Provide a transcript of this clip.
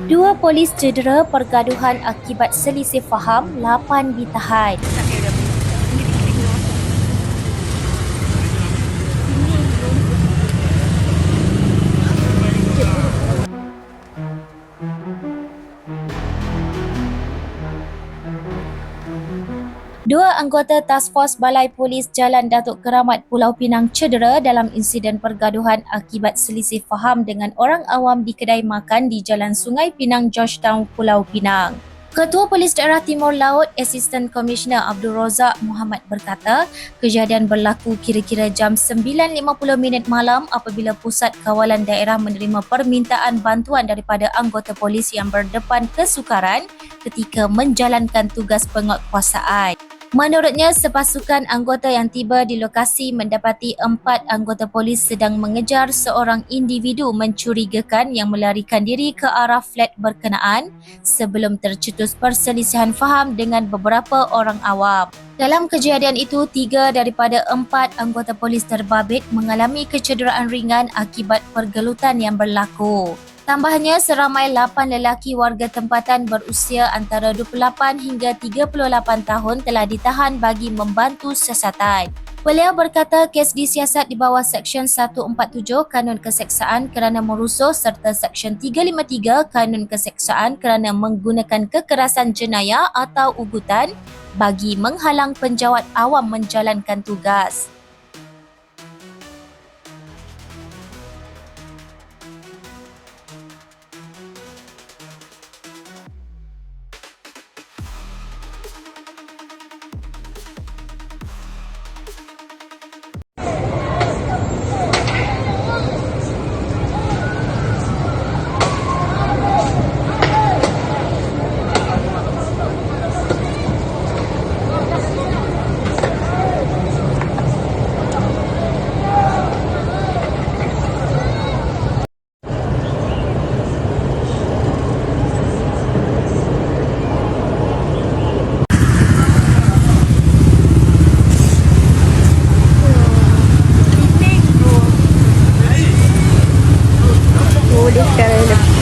Dua polis cedera pergaduhan akibat selisih faham, 8 ditahan. Dua anggota Task Force Balai Polis Jalan Datuk Keramat Pulau Pinang cedera dalam insiden pergaduhan akibat selisih faham dengan orang awam di kedai makan di Jalan Sungai Pinang, Georgetown, Pulau Pinang. Ketua Polis Daerah Timur Laut, Assistant Commissioner Abdul Razak Muhammad berkata, kejadian berlaku kira-kira jam 9.50 malam apabila Pusat Kawalan Daerah menerima permintaan bantuan daripada anggota polis yang berdepan kesukaran ketika menjalankan tugas penguatkuasaan. Menurutnya, sepasukan anggota yang tiba di lokasi mendapati 4 anggota polis sedang mengejar seorang individu mencurigakan yang melarikan diri ke arah flat berkenaan sebelum tercetus perselisihan faham dengan beberapa orang awam. Dalam kejadian itu, 3 daripada 4 anggota polis terbabit mengalami kecederaan ringan akibat pergelutan yang berlaku. Tambahnya, seramai 8 lelaki warga tempatan berusia antara 28 hingga 38 tahun telah ditahan bagi membantu siasatan. Beliau berkata kes disiasat di bawah Seksyen 147 Kanun Keseksaan kerana merusuh serta Seksyen 353 Kanun Keseksaan kerana menggunakan kekerasan jenayah atau ugutan bagi menghalang penjawat awam menjalankan tugas. Boleh sekarang